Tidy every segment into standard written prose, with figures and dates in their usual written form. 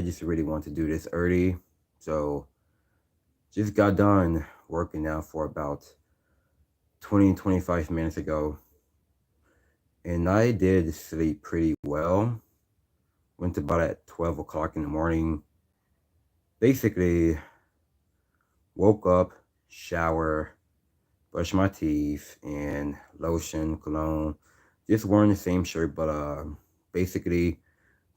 just really want to do this early. So just got done working out for about 20 25 minutes ago. And I did sleep pretty well. Went to bed at 12 o'clock in the morning. Basically, woke up, shower, brush my teeth, and lotion, cologne. Just wearing the same shirt, but basically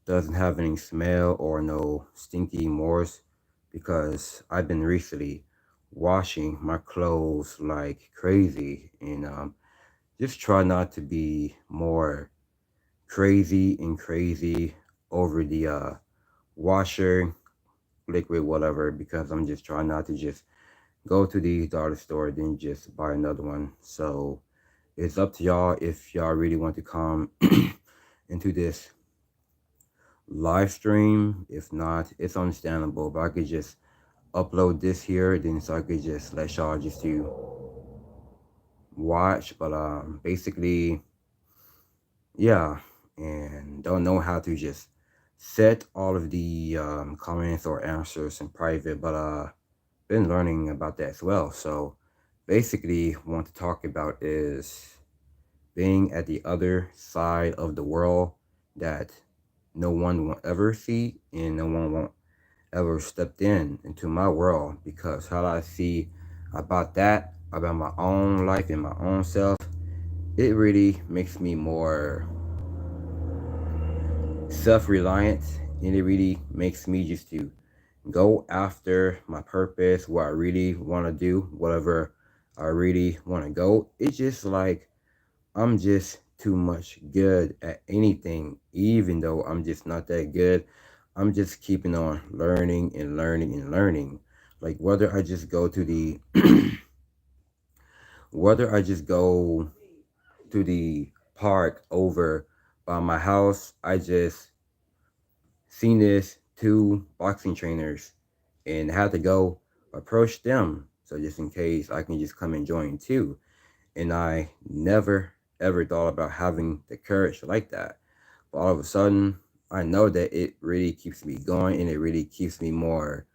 doesn't have any smell or no stinky mores because I've been recently washing my clothes like crazy and just try not to be more crazy over the washer liquid whatever because I'm just trying not to just go to the dollar store then just buy another one. So it's up to y'all if y'all really want to come into this live stream. If not, it's understandable. But I could just upload this here, then so I could just let y'all just to watch. But basically, yeah, and don't know how to just set all of the comments or answers in private, but been learning about that as well. So basically, want to talk about is being at the other side of the world that no one will ever see and no one won't ever stepped in into my world because how I see about that, about my own life and my own self, it really makes me more self-reliant and it really makes me just to go after my purpose, what I really want to do, whatever I really want to go. It's just like I'm just too much good at anything, even though I'm just not that good. I'm just keeping on learning and learning and learning. Like whether I just go to the whether I just go to the park over by my house, I just seen this two boxing trainers and had to go approach them. So just in case I can just come and join too. And I never ever thought about having the courage like that. But all of a sudden, I know that it really keeps me going and it really keeps me more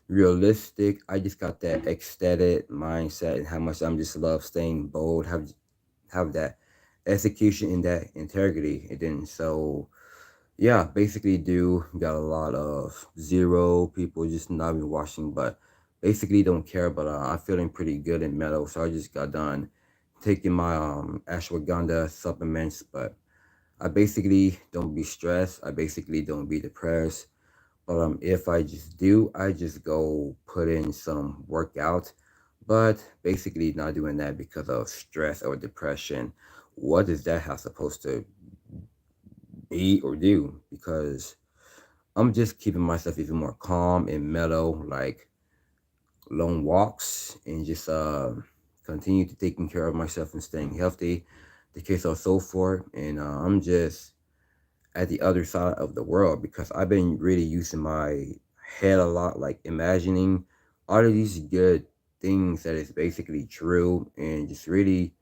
realistic. I just got that ecstatic mindset and how much I'm just love staying bold, have that execution and that integrity. And then so yeah, basically do got a lot of zero people just not even watching, but basically don't care. But I'm feeling pretty good in metal, so I just got done taking my ashwagandha supplements. But I basically don't be stressed. I basically don't be depressed. But if I just do, I just go put in some workout. But basically not doing that because of stress or depression. What does that have supposed to be or do? Because I'm just keeping myself even more calm and mellow, like long walks and just continue to taking care of myself and staying healthy, the case of so forth. And I'm just at the other side of the world because I've been really using my head a lot, like imagining all of these good things that is basically true and just really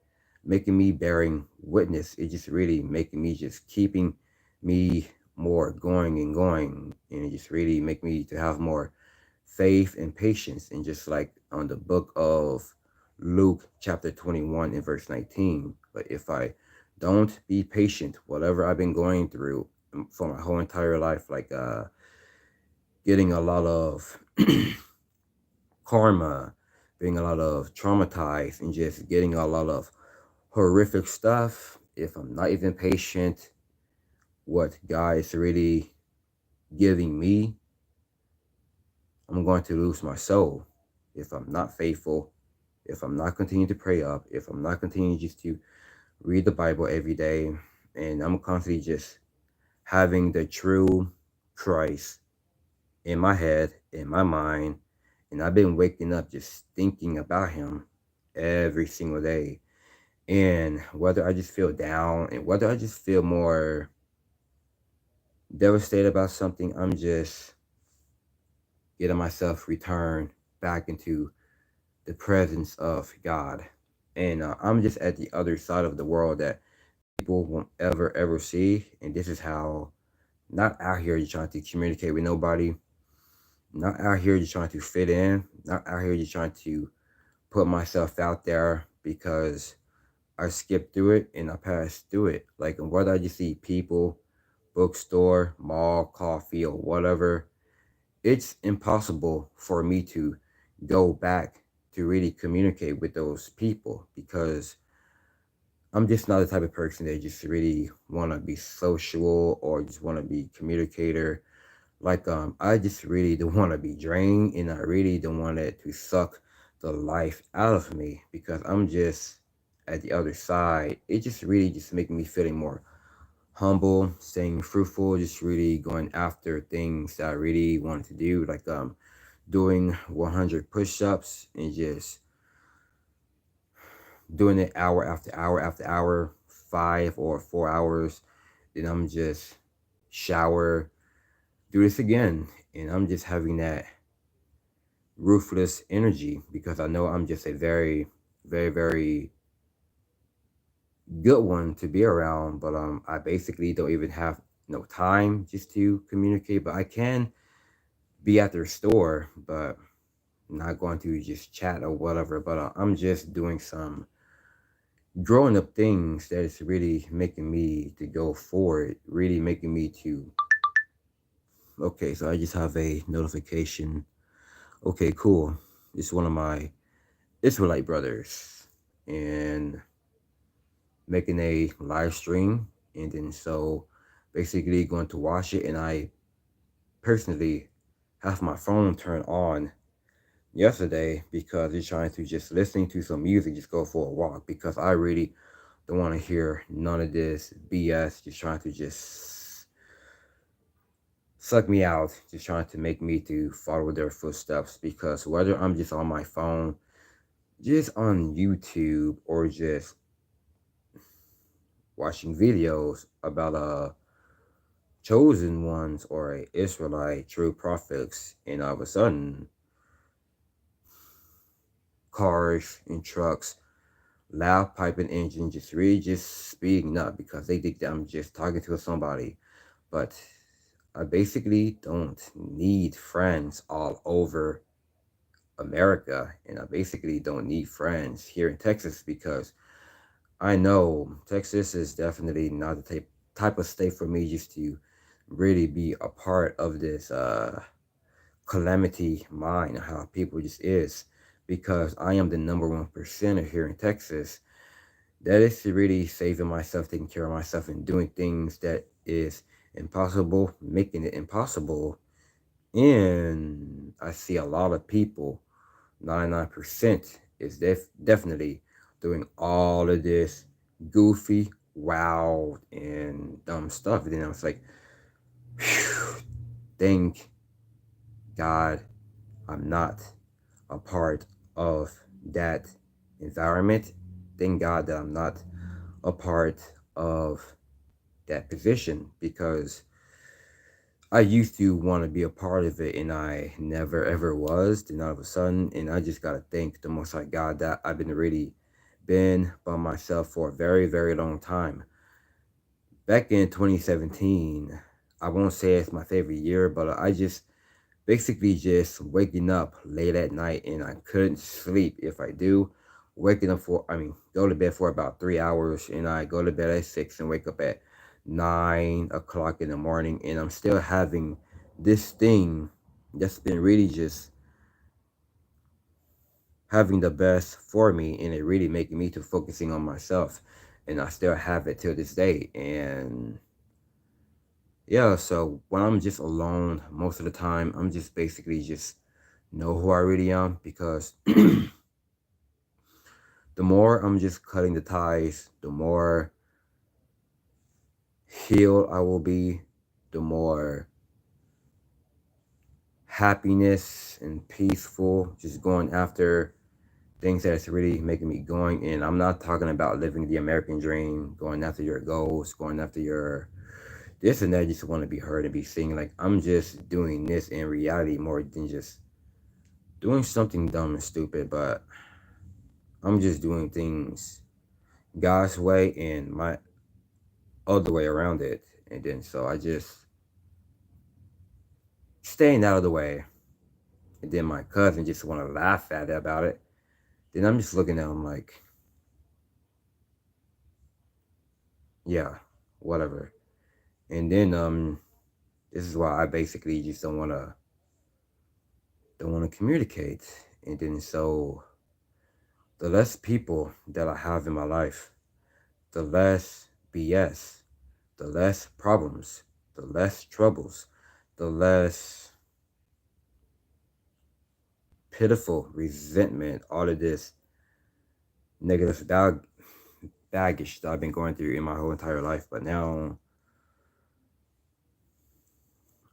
making me bearing witness. It just really making me just keeping me more going and going and it just really make me to have more faith and patience and just like on the book of Luke chapter 21 and verse 19. But if I don't be patient, whatever I've been going through for my whole entire life, like getting a lot of karma, being a lot of traumatized and just getting a lot of horrific stuff, if I'm not even patient, what God is really giving me, I'm going to lose my soul. If I'm not faithful, if I'm not continuing to pray up, if I'm not continuing just to read the Bible every day, and I'm constantly just having the true Christ in my head, in my mind, and I've been waking up just thinking about him every single day. And whether I just feel down and whether I just feel more devastated about something, I'm just getting myself returned back into the presence of God. And I'm just at the other side of the world that people won't ever see. And this is how, not out here trying to communicate with nobody, Not out here just trying to fit in, not out here just trying to put myself out there because I skipped through it and I passed through it. Like whether I just see people, bookstore, mall, coffee, or whatever, it's impossible for me to go back to really communicate with those people because I'm just not the type of person that just really want to be social or just want to be communicator. Like I just really don't want to be drained and I really don't want it to suck the life out of me because I'm just at the other side. It just really just making me feeling more humble, staying fruitful, just really going after things that I really wanted to do, like doing 100 push-ups and just doing it hour after hour after hour, 5 or 4 hours. Then I'm just shower, do this again, and I'm just having that ruthless energy because I know I'm just a very, very, very good one to be around. But I basically don't even have no time just to communicate. But I can be at their store, but not going to just chat or whatever. But I'm just doing some growing up things that is really making me to go forward, really making me to. Okay, so I just have a notification. Okay, cool. It's one of my Israelite brothers and making a live stream, and then so basically going to watch it. And I personally have my phone turned on yesterday because he's trying to just listening to some music, just go for a walk because I really don't want to hear none of this BS, just trying to just suck me out, just trying to make me to follow their footsteps because whether I'm just on my phone, just on YouTube, or just watching videos about chosen ones or a Israelite true prophets, and all of a sudden cars and trucks, loud piping engine, just really just speeding up because they think that I'm just talking to somebody. But I basically don't need friends all over America, and I basically don't need friends here in Texas because I know Texas is definitely not the type of state for me just to really be a part of this calamity mind, how people just is, because I am the number 1% here in Texas that is really saving myself, taking care of myself, and doing things that is impossible, making it impossible. And I see a lot of people, 99% is definitely doing all of this goofy, wild, and dumb stuff. And then I was like, phew, thank God I'm not a part of that environment. Thank God that I'm not a part of that position because I used to want to be a part of it and I never ever was. Then all of a sudden, and I just gotta thank the Most High God that I've been really been by myself for a very, very long time. Back in 2017, I won't say it's my favorite year, but I just basically just waking up late at night and I couldn't sleep if I do. Waking up for, I mean, go to bed for about 3 hours and I go to bed at 6 and wake up at 9 o'clock in the morning. And I'm still having this thing that's been really just having the best for me and it really making me to focusing on myself. And I still have it till this day. And yeah, so when I'm just alone most of the time, I'm just basically just know who I really am because the more I'm just cutting the ties, the more healed I will be, the more happiness and peaceful, just going after things that's really making me going. And I'm not talking about living the American dream, going after your goals, going after your this and that, just want to be heard and be seen. Like I'm just doing this in reality more than just doing something dumb and stupid, but I'm just doing things God's way and my other way around it. And then so I just staying out of the way. and then my cousin just want to laugh at it about it. Then I'm just looking at him like, yeah, whatever. And then this is why I basically just don't want to communicate. And then so the less people that I have in my life, the less BS, the less problems, the less troubles, the less pitiful resentment, all of this negative baggage that I've been going through in my whole entire life. But now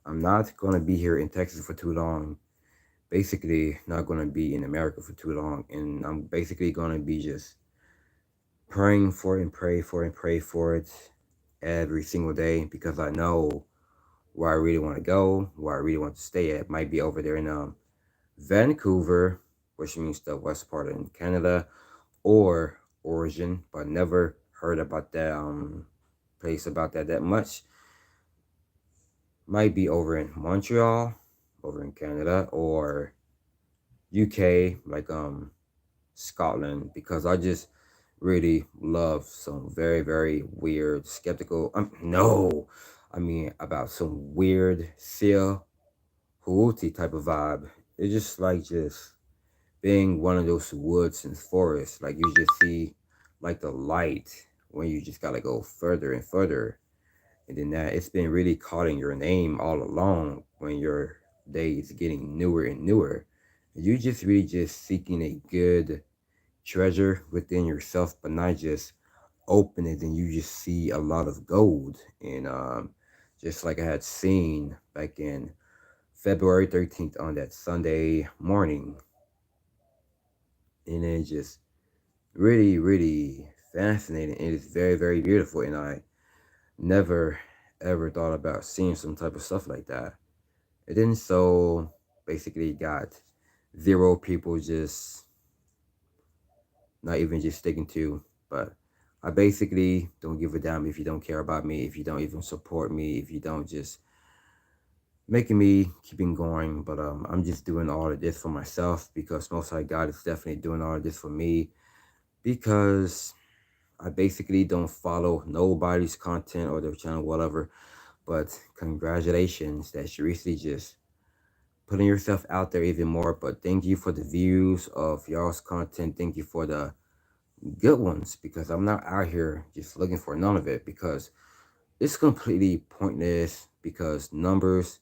I'm not going to be here in Texas for too long. Basically, not going to be in America for too long. And I'm basically going to be just praying for it and pray for it every single day because I know where I really want to go, where I really want to stay at. Might be over there in Vancouver, which means the west part in Canada, or Origin, but never heard about that place about that much. Might be over in Montreal, over in Canada, or UK, like Scotland, because I just really love some very, very weird, skeptical. No, I mean about some weird seal Huuti type of vibe. It's just like just being one of those woods and forests. Like you just see like the light when you just gotta go further and further. And then that it's been really calling your name all along when your day is getting newer and newer. You just really just seeking a good treasure within yourself, but not just open it and you just see a lot of gold. And just like I had seen back in February 13th on that Sunday morning. And it's just really, really fascinating. It is very, very beautiful. And I never ever thought about seeing some type of stuff like that. And then so basically got zero people just not even just sticking to, but I basically don't give a damn if you don't care about me, if you don't even support me, if you don't just making me keeping going. But I'm just doing all of this for myself because Most High God is definitely doing all of this for me because I basically don't follow nobody's content or their channel, whatever. But congratulations that you recently just putting yourself out there even more. But thank you for the views of y'all's content. Thank you for the good ones because I'm not out here just looking for none of it because it's completely pointless because numbers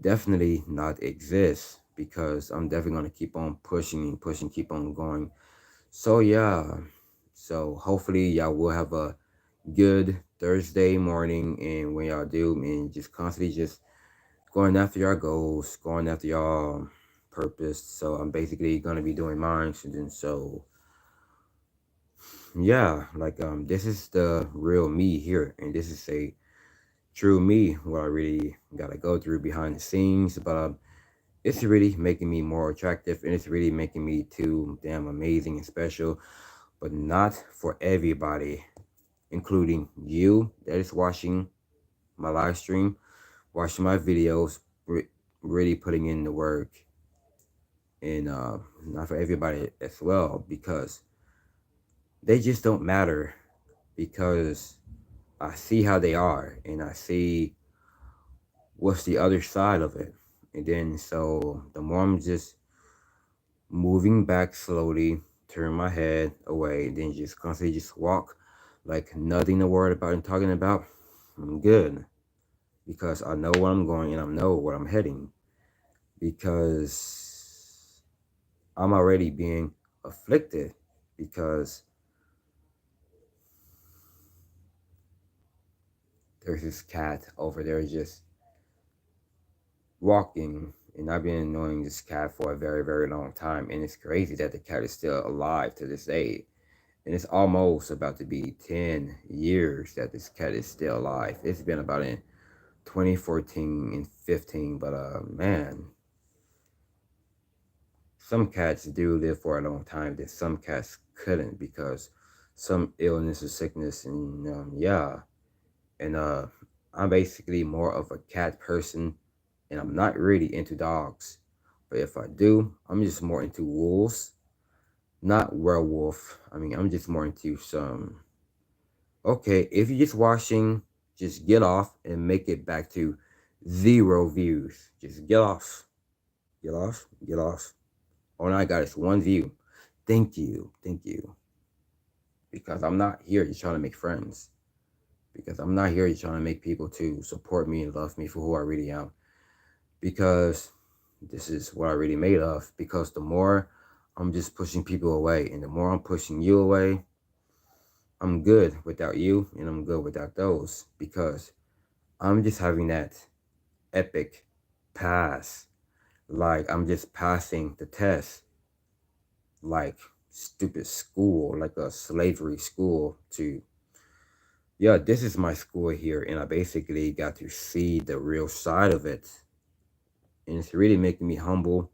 definitely not exist because I'm definitely going to keep on pushing and pushing, keep on going. So yeah, so hopefully y'all will have a good Thursday morning, and when y'all do, and just constantly just going after your goals, going after your purpose. So I'm basically gonna be doing mine, and then so yeah, like this is the real me here, and this is a true me what I really gotta go through behind the scenes, but it's really making me more attractive, and it's really making me too damn amazing and special, but not for everybody, including you that is watching my live stream, watching my videos, really putting in the work, and not for everybody as well, because they just don't matter, because I see how they are, and I see what's the other side of it. And then so the more I'm just moving back slowly, turn my head away, then just constantly just walk like nothing to worry about and talking about, I'm good. Because I know where I'm going and I know where I'm heading. Because I'm already being afflicted. Because there's this cat over there just walking. And I've been knowing this cat for a very, very long time. And it's crazy that the cat is still alive to this day. And it's almost about to be 10 years that this cat is still alive. It's been about in 2014 and 15, but man, some cats do live for a long time that some cats couldn't because some illness or sickness, and yeah. And I'm basically more of a cat person, and I'm not really into dogs, But if I do, I'm just more into wolves, not werewolf. I mean, I'm just more into some. Okay, if you're just watching, just get off and make it back to 0 views. Just get off. Get off. Get off. All I got is 1 view. Thank you. Thank you. Because I'm not here just trying to make friends. Because I'm not here just trying to make people to support me and love me for who I really am. Because this is what I really made of. Because the more I'm just pushing people away, and the more I'm pushing you away, I'm good without you, and I'm good without those. Because I'm just having that epic pass. Like I'm just passing the test. Like stupid school, like a slavery school to, yeah, this is my school here, and I basically got to see the real side of it. And it's really making me humble,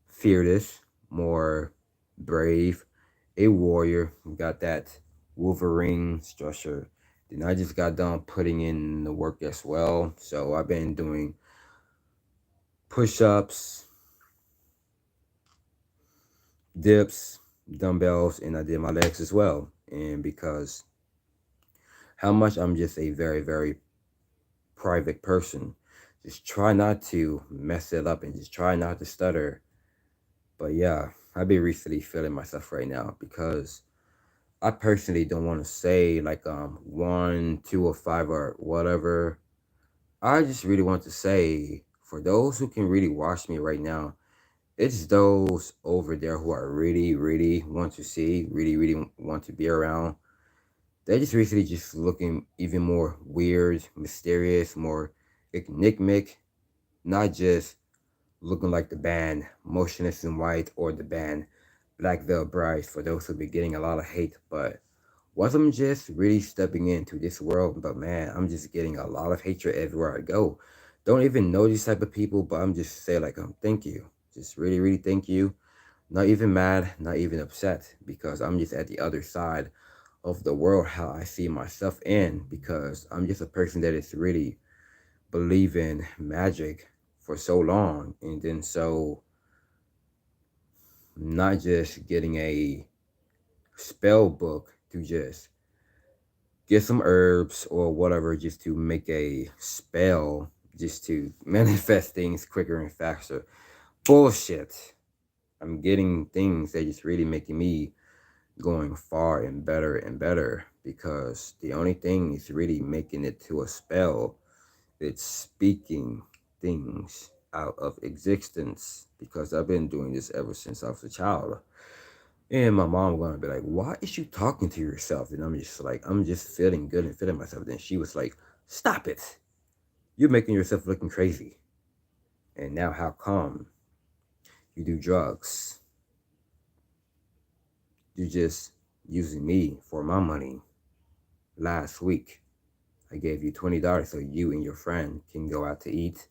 fearless, more brave, a warrior. Got that Wolverine structure. Then I just got done putting in the work as well. So I've been doing push-ups, dips, dumbbells, and I did my legs as well. And because how much I'm just a very, very private person, just try not to mess it up and just try not to stutter. But yeah, I've been recently feeling myself right now because I personally don't want to say like 1, 2, or 5 or whatever. I just really want to say for those who can really watch me right now, it's those over there who I really, really want to see, really, really want to be around. They're just recently just looking even more weird, mysterious, more enigmatic, not just looking like the band Motionless in White or the band Black Veil Brides for those who be getting a lot of hate. But once I'm just really stepping into this world, but man, I'm just getting a lot of hatred everywhere I go. Don't even know these type of people, but I'm just saying like thank you. Just really, really thank you. Not even mad, not even upset, because I'm just at the other side of the world how I see myself in, because I'm just a person that is really believing magic for so long, and then so not just getting a spell book to just get some herbs or whatever just to make a spell just to manifest things quicker and faster. Bullshit. I'm getting things that just really making me going far and better, because the only thing is really making it to a spell. It's speaking things out of existence, because I've been doing this ever since I was a child. And my mom gonna be like, "Why is you talking to yourself?" And I'm just like, I'm just feeling good and feeling myself. Then she was like, "Stop it! You're making yourself looking crazy." And now, how come you do drugs? You just using me for my money. Last week, I gave you $20 so you and your friend can go out to eat,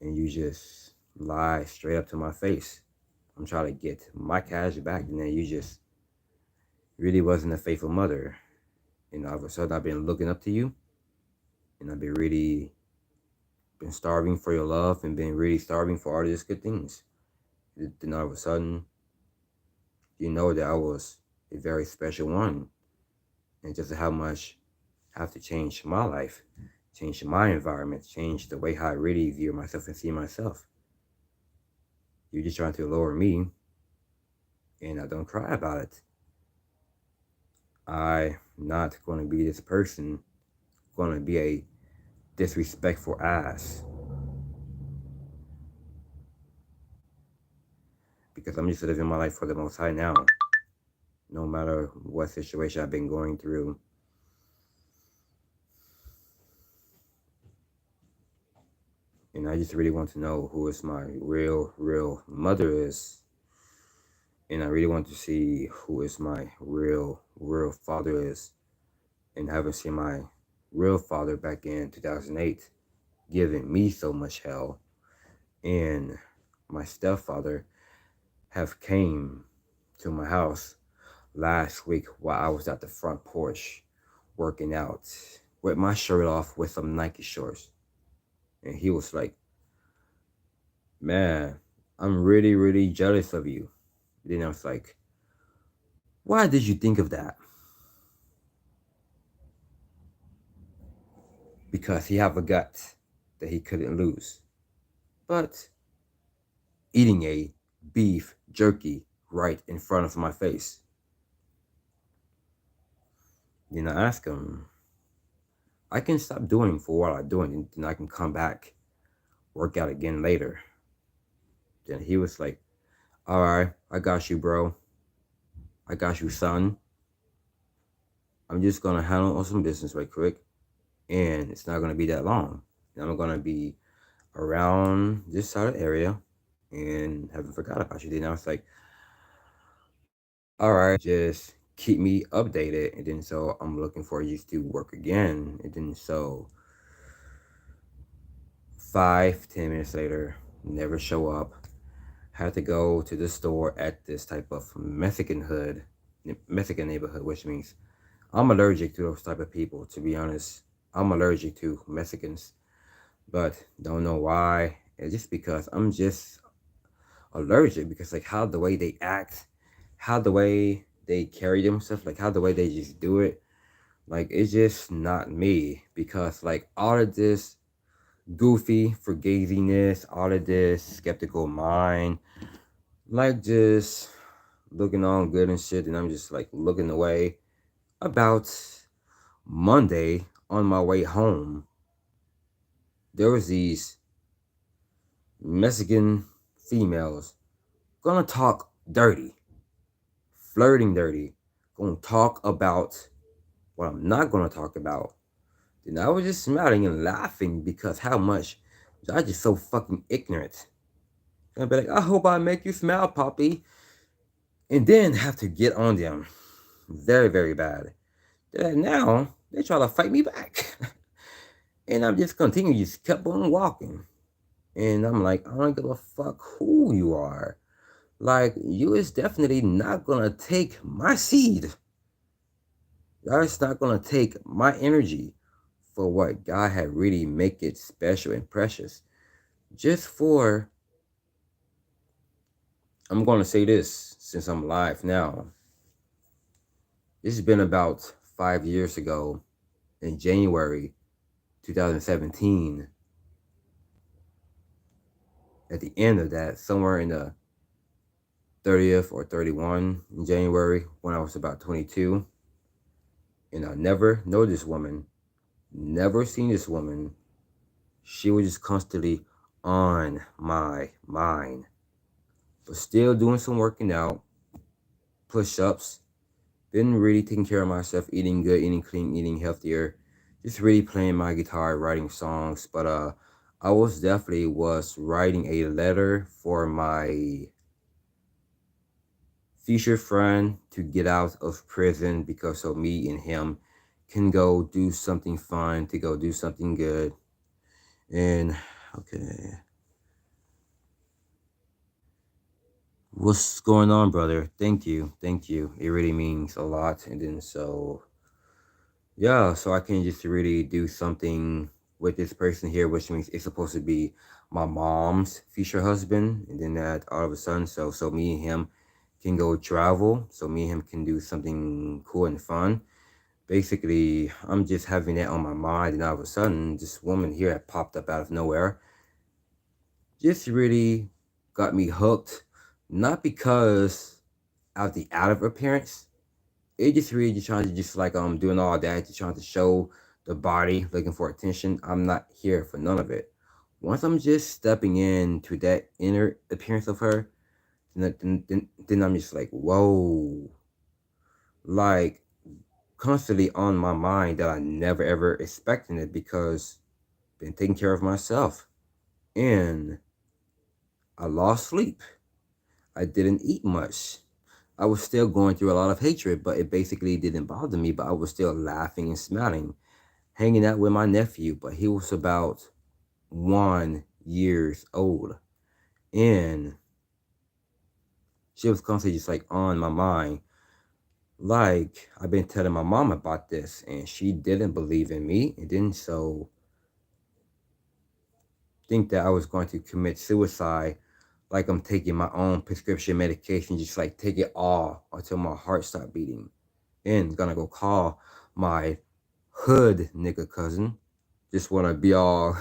and you just lie straight up to my face. I'm trying to get my cash back, and then you just really wasn't a faithful mother. And all of a sudden, I've been looking up to you, and I've been really been starving for your love, and been really starving for all these good things. Then all of a sudden, you know that I was a very special one, and just how much I have to change my life, change my environment, change the way how I really view myself and see myself. You're just trying to lower me, and I don't cry about it. I'm not going to be this person, going to be a disrespectful ass, because I'm just living my life for the Most High now. No matter what situation I've been going through, and I just really want to know who is my real mother is, and I really want to see who is my real father is, and haven't seen my real father back in 2008 giving me so much hell, and my stepfather have came to my house last week while I was at the front porch working out with my shirt off with some Nike shorts. And he was like, man, I'm really, really jealous of you. Then I was like, why did you think of that? Because he have a gut that he couldn't lose. But eating a beef jerky right in front of my face. Then I asked him, I can stop doing for what I'm doing and then I can come back, work out again later. Then he was like, all right, I got you, bro. I got you, son. I'm just gonna handle on some business right quick, and it's not gonna be that long. And I'm gonna be around this side of the area and haven't forgot about you. Then I was like, all right, just keep me updated. And then so I'm looking for you to work again. And then so 5, 10 minutes later, never show up. Had to go to the store at this type of Mexican neighborhood, which means I'm allergic to those type of people, to be honest. I'm allergic to Mexicans, but don't know why. It's just because I'm just allergic because like how the way they act, how the way they carry themselves, like how the way they just do it, like it's just not me. Because like all of this goofy forgaziness, all of this skeptical mind, like just looking all good and shit, and I'm just like looking away. About Monday on my way home, there was these Mexican females gonna talk dirty, flirting dirty, gonna talk about what I'm not gonna talk about. Then I was just smiling and laughing because how much I just so fucking ignorant. And I'd be like, I hope I make you smile, Poppy. And then have to get on them. Very, very bad. Then now they try to fight me back. And I'm just continuing, just kept on walking. And I'm like, I don't give a fuck who you are. Like, you is definitely not gonna take my seed. Y'all is not gonna take my energy for what God had really make it special and precious. Just for, I'm gonna say this since I'm live now. This has been about 5 years ago in January 2017. At the end of that, somewhere in the 30th or 31 in January, when I was about 22. And I never know this woman, never seen this woman. She was just constantly on my mind. But still doing some working out, push-ups, been really taking care of myself, eating good, eating clean, eating healthier, just really playing my guitar, writing songs. But I was writing a letter for my future friend to get out of prison because so me and him can go do something fun, to go do something good. And okay, what's going on, brother? Thank you, thank you. It really means a lot. And then so yeah, so I can just really do something with this person here, which means it's supposed to be my mom's future husband. And then that all of a sudden, so me and him can go travel, so me and him can do something cool and fun. Basically, I'm just having that on my mind, and all of a sudden, this woman here had popped up out of nowhere. Just really got me hooked, not because of the outer appearance. It just really just trying to just like doing all that, just trying to show the body, looking for attention. I'm not here for none of it. Once I'm just stepping into that inner appearance of her, then I'm just like, whoa, like constantly on my mind that I never ever expected it because been taking care of myself. And I lost sleep. I didn't eat much. I was still going through a lot of hatred, but it basically didn't bother me. But I was still laughing and smiling, hanging out with my nephew. But he was about 1 years old. And she was constantly just like on my mind. Like, I've been telling my mom about this, and she didn't believe in me. And then so think that I was going to commit suicide, like I'm taking my own prescription medication, just like take it all until my heart stopped beating. And gonna go call my hood nigga cousin. Just wanna be all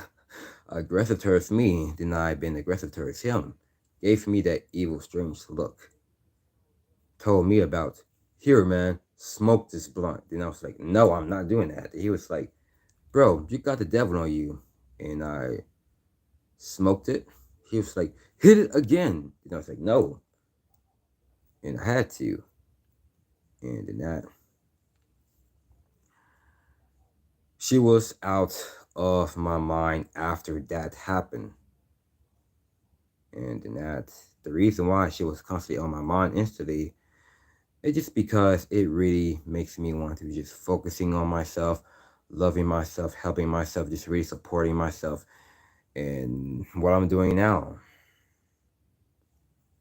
aggressive towards me, then I've been aggressive towards him. Gave me that evil, strange look. Told me about, here, man, smoke this blunt. Then I was like, no, I'm not doing that. He was like, bro, you got the devil on you. And I smoked it. He was like, hit it again. And I was like, no. And I had to. And then that, she was out of my mind after that happened. And then that, the reason why she was constantly on my mind instantly, it's just because it really makes me want to just focusing on myself, loving myself, helping myself, just really supporting myself. And what I'm doing now,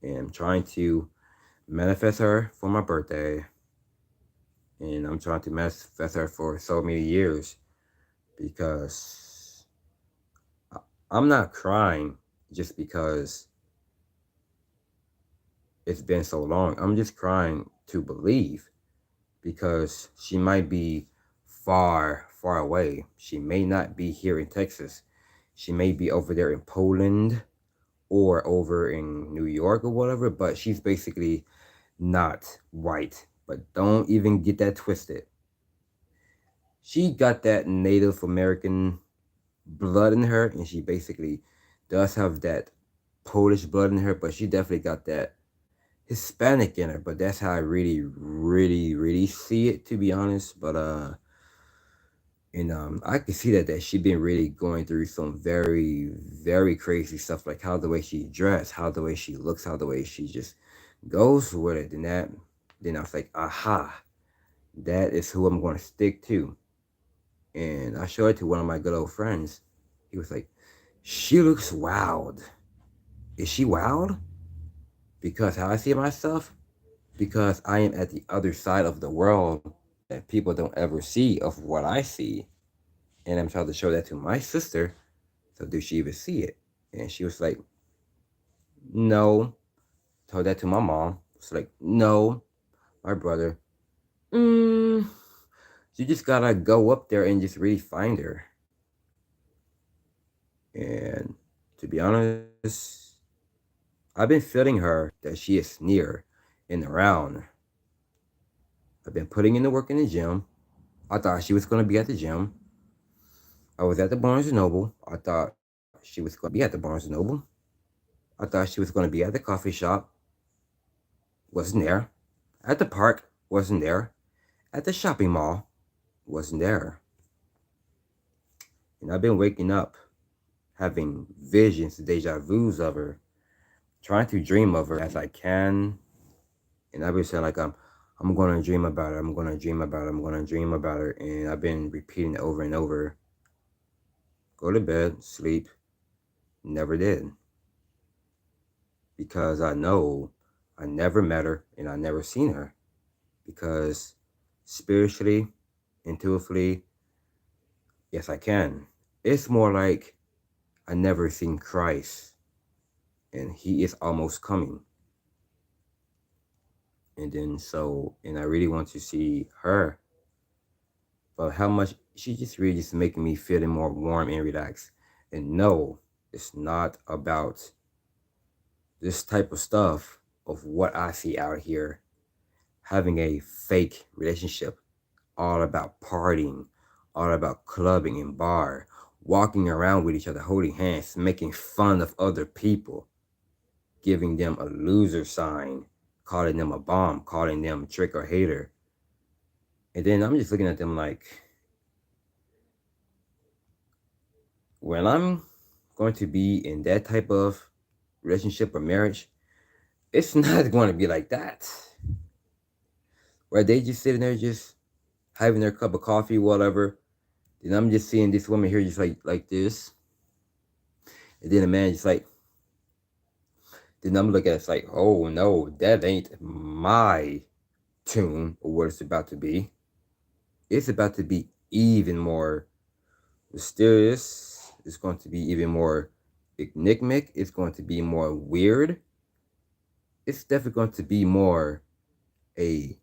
and I'm trying to manifest her for my birthday. And I'm trying to manifest her for so many years because I'm not crying just because it's been so long. I'm just crying to believe because she might be far, far away. She may not be here in Texas. She may be over there in Poland or over in New York or whatever, but she's basically not white. But don't even get that twisted. She got that Native American blood in her, and she basically does have that Polish blood in her, but she definitely got that Hispanic in her. But that's how I really, really, really see it, to be honest. But and I can see that she been really going through some very, very crazy stuff, like how the way she dressed, how the way she looks, how the way she just goes with it. And that, then I was like, aha, that is who I'm going to stick to. And I showed it to one of my good old friends. He was like, she looks wild. Is she wild? Because how I see myself? Because I am at the other side of the world that people don't ever see of what I see. And I'm trying to show that to my sister. So do she even see it? And she was like, no. Told that to my mom. It's like, no. My brother, you just gotta go up there and just really find her. And to be honest, I've been feeling her that she is near and around. I've been putting in the work in the gym. I thought she was going to be at the gym. I was at the Barnes& and Noble. I thought she was going to be at the Barnes& and Noble. I thought she was going to be at the coffee shop. Wasn't there. At the park. Wasn't there. At the shopping mall. Wasn't there. And I've been waking up, having visions, deja vus of her, trying to dream of her as I can. And I've been saying like I'm gonna dream about her, I'm gonna dream about her, I'm gonna dream about her. And I've been repeating it over and over. Go to bed, sleep. Never did. Because I know I never met her and I never seen her. Because spiritually, intuitively, yes I can. It's more like I never seen Christ. And he is almost coming. And then and I really want to see her. But how much she just really just making me feeling more warm and relaxed. And no, it's not about this type of stuff of what I see out here. Having a fake relationship, all about partying, all about clubbing and bar, walking around with each other, holding hands, making fun of other people, giving them a loser sign, calling them a bomb, calling them a trick or hater. And then I'm just looking at them like, when I'm going to be in that type of relationship or marriage, it's not going to be like that. Where they just sitting there just having their cup of coffee, whatever. Then I'm just seeing this woman here just like this. And then the man just like, then I'm looking at it, it's like, oh no, that ain't my tune or what it's about to be. It's about to be even more mysterious. It's going to be even more enigmatic. It's going to be more weird. It's definitely going to be more a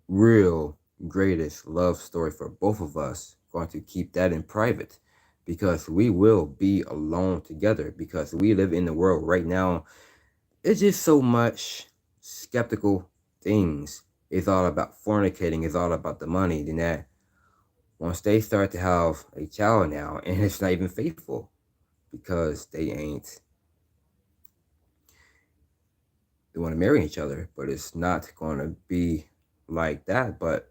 real greatest love story for both of us. Going to keep that in private because we will be alone together because we live in the world right now. It's just so much skeptical things. It's all about fornicating. It's all about the money. Then that once they start to have a child now, and it's not even faithful because they want to marry each other, but it's not going to be like that. But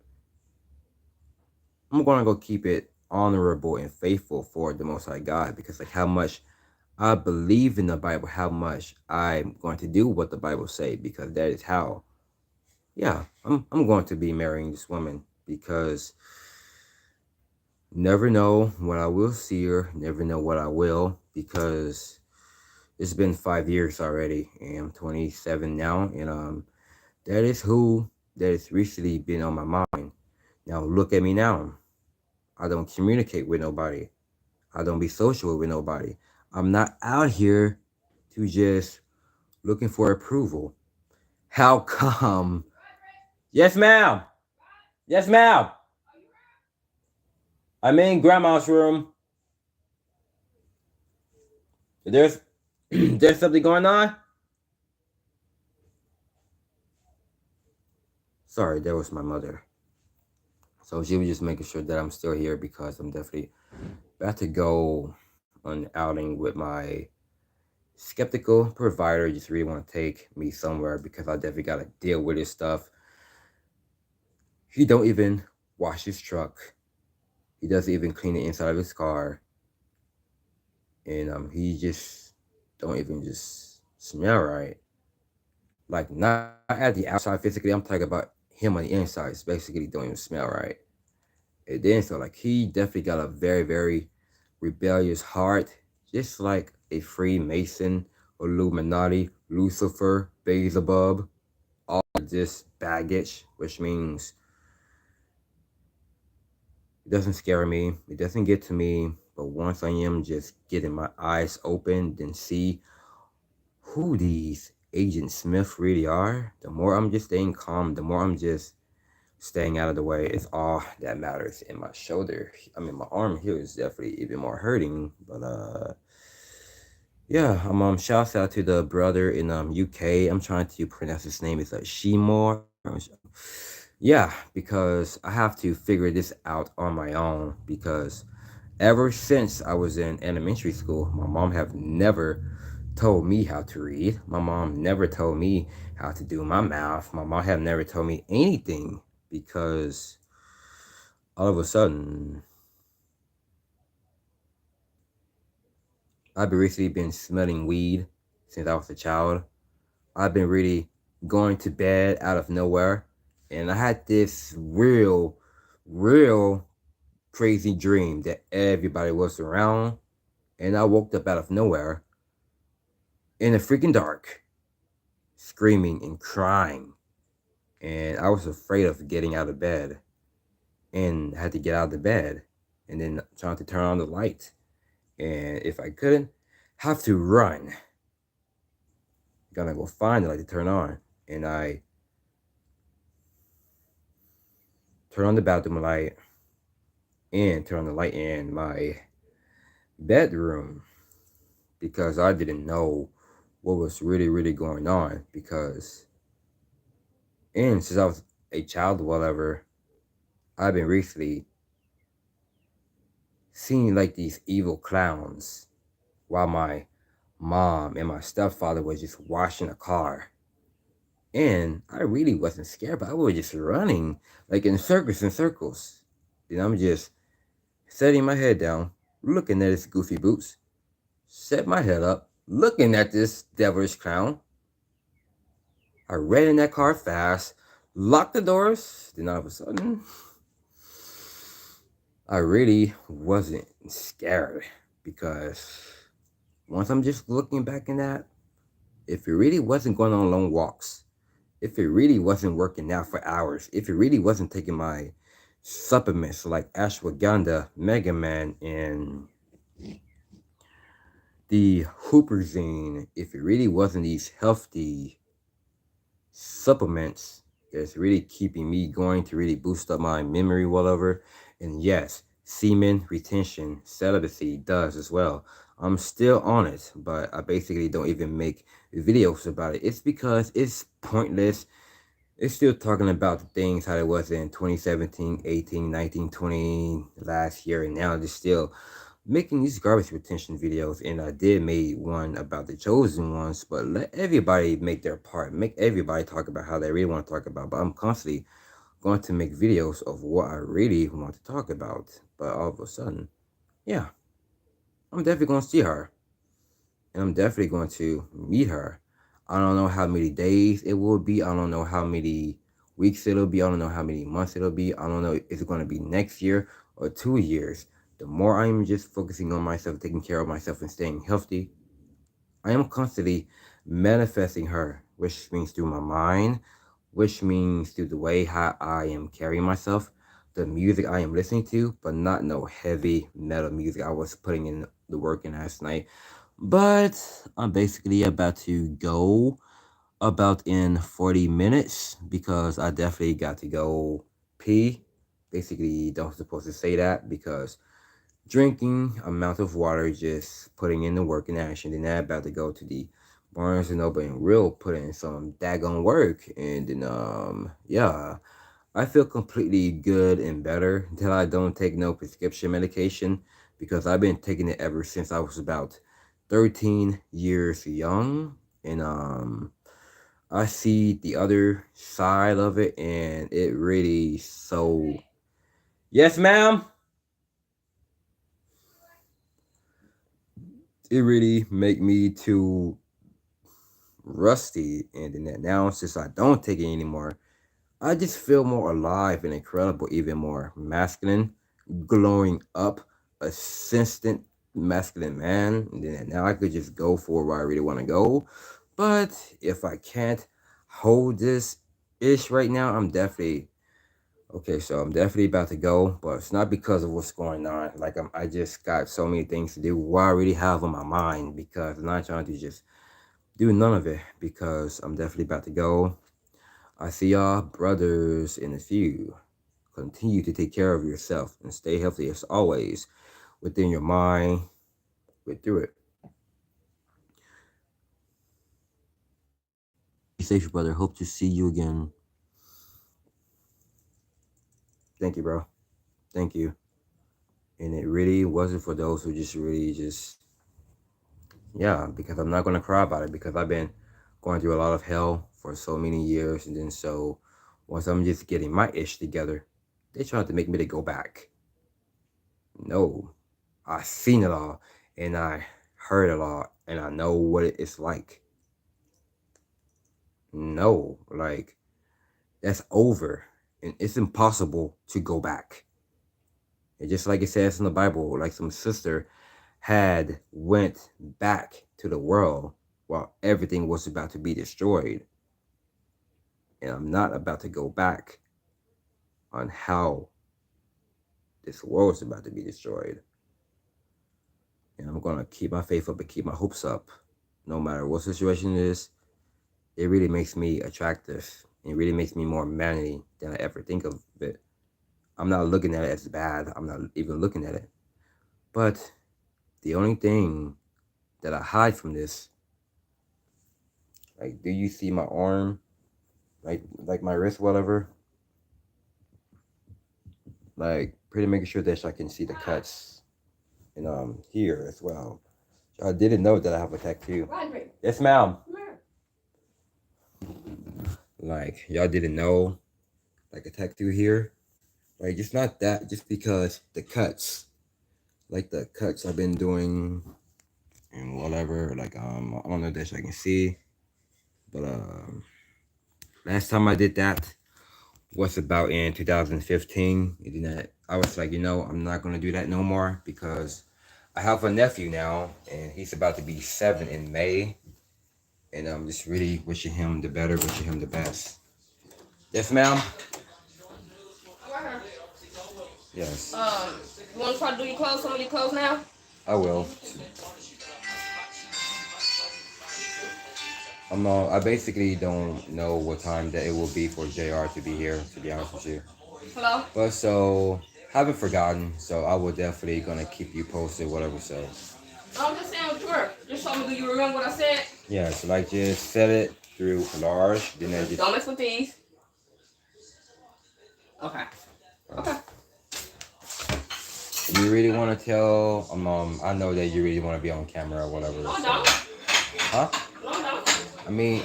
I'm going to go keep it honorable and faithful for the Most High God because like how much I believe in the Bible, how much I'm going to do what the Bible say because that is how. Yeah, I'm going to be marrying this woman because never know when I will see her, never know what I will because it's been 5 years already and I'm 27 now and that is who that has recently been on my mind. Now look at me now. I don't communicate with nobody. I don't be social with nobody. I'm not out here to just looking for approval. How come? Yes, ma'am. Yes, ma'am. I'm in grandma's room. There's there's something going on. Sorry, that was my mother. So she was just making sure that I'm still here because I'm definitely about to go on an outing with my skeptical provider. Just really want to take me somewhere because I definitely got to deal with his stuff. He don't even wash his truck. He doesn't even clean the inside of his car, and he just don't even just smell right. Like not at the outside physically. I'm talking about him on the inside. It's basically don't even smell right. It didn't feel like he definitely got a very rebellious heart, just like a Freemason, Illuminati, Lucifer, Beelzebub, all this baggage, which means it doesn't scare me. It doesn't get to me. But once I am just getting my eyes open and see who these Agent Smith really are, the more I'm just staying calm, the more I'm just staying out of the way is all that matters. And my shoulder, I mean, my arm here is definitely even more hurting. But yeah, shouts out to the brother in UK. I'm trying to pronounce his name. It's like Shimor. Yeah, because I have to figure this out on my own because ever since I was in elementary school, my mom have never told me how to read. My mom never told me how to do my math. My mom have never told me anything because all of a sudden I've been recently been smelling weed since I was a child. I've been really going to bed out of nowhere and I had this real crazy dream that everybody was around and I woke up out of nowhere in the freaking dark screaming and crying and I was afraid of getting out of bed and had to get out of the bed and then trying to turn on the light and if I couldn't have to run gonna go find the light to turn on and I turn on the bathroom light and turn on the light in my bedroom because I didn't know what was really going on because and since I was a child or whatever I've been recently seeing like these evil clowns while my mom and my stepfather was just washing a car. And I really wasn't scared, but I was just running like in circles and circles. Then I'm just setting my head down, looking at his goofy boots, set my head up, looking at this devilish clown. I ran in that car fast, locked the doors, then all of a sudden, I really wasn't scared because once I'm just looking back in that, if it really wasn't going on long walks, if it really wasn't working out for hours, if it really wasn't taking my supplements like ashwagandha, Mega Man, and the Hooperzine, if it really wasn't these healthy supplements that's really keeping me going to really boost up my memory, whatever. And yes, semen retention celibacy does as well. I'm still on it, but I basically don't even make videos about it. It's because it's pointless. It's still talking about the things how it was in 2017, 18, 19, 20 last year, and now it's still making these garbage retention videos. And I did make one about the chosen ones, but let everybody make their part. Make everybody talk about how they really want to talk about. But I'm constantly going to make videos of what I really want to talk about. But all of a sudden, yeah, I'm definitely going to see her. And I'm definitely going to meet her. I don't know how many days it will be. I don't know how many weeks it'll be. I don't know how many months it'll be. I don't know if it's going to be next year or 2 years. The more I'm just focusing on myself, taking care of myself, and staying healthy, I am constantly manifesting her, which means through my mind, which means through the way how I am carrying myself, the music I am listening to, but not no heavy metal music. I was putting in the work in last night. But I'm basically about to go about in 40 minutes because I definitely got to go pee. Basically, don't supposed to say that because drinking amount of water, just putting in the work in action. Then I'm about to go to the Barnes and Noble and real put in some daggone work. And then yeah, I feel completely good and better until I don't take no prescription medication because I've been taking it ever since I was about 13 years young. And I see the other side of it, and it really so. Yes, ma'am. It really make me too rusty, and then now since I don't take it anymore, I just feel more alive and incredible, even more masculine, glowing up, a consistent masculine man. And then now I could just go for where I really want to go. But if I can't hold this ish right now, I'm definitely okay. So I'm definitely about to go, but it's not because of what's going on. Like I just got so many things to do. What I really have on my mind because I'm not trying to just do none of it because I'm definitely about to go. I see y'all brothers in a few. Continue to take care of yourself and stay healthy as always within your mind. Get through it. Be safe, brother. Hope to see you again. Thank you, bro. Thank you. And it really wasn't for those who just really just, yeah, because I'm not going to cry about it because I've been going through a lot of hell for so many years. And then so once I'm just getting my ish together, they tried to make me to go back. No, I seen it all and I heard it all and I know what it's like. No, like that's over and it's impossible to go back. And just like it says in the Bible, like some sister had went back to the world while everything was about to be destroyed. And I'm not about to go back on how this world is about to be destroyed. And I'm gonna keep my faith up and keep my hopes up, no matter what situation it is. It really makes me attractive. It really makes me more manly than I ever think of it. I'm not looking at it as bad. I'm not even looking at it. But the only thing that I hide from this, like, do you see my arm? Like my wrist, whatever. Like, pretty making sure that I can see the cuts and here as well. I didn't know that I have a tattoo. Yes, ma'am. Like, y'all didn't know, like a tattoo here. Like, just not that, just because the cuts, like the cuts I've been doing and whatever. Like, I don't know that I can see, but last time I did that was about in 2015. And then I was like, I'm not gonna do that no more because I have a nephew now, and he's about to be 7 in May, and I'm just really wishing him the better, wishing him the best. Yes, ma'am. Yes. You want to try to do your clothes? Some of your clothes now? I will. I basically don't know what time that it will be for JR to be here, to be honest with you. Hello? But so, haven't forgotten, so I will definitely gonna keep you posted, whatever. So, I'm just saying what you were. Just show me, do you remember what I said? yeah, so like just set it through large, then I just. Don't mess with these. Okay. Okay. You really want to tell, I know that you really want to be on camera or whatever. No, I So. don't. Huh? No, I don't. I mean,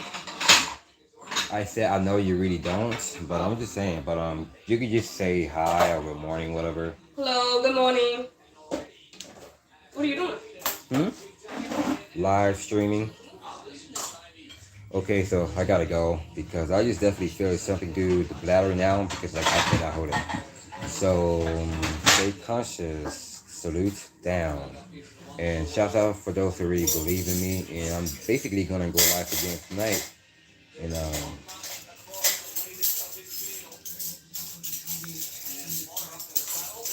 I said I know you really don't, but I'm just saying. But you could just say hi or good morning, whatever. Hello, good morning. What are you doing? Hmm? Live streaming. Okay, so I gotta go because I just definitely feel it's something to do with the bladder now because like I cannot hold it. So stay conscious. Salute down. And shout out for those who really believe in me. And I'm basically gonna go live again tonight. And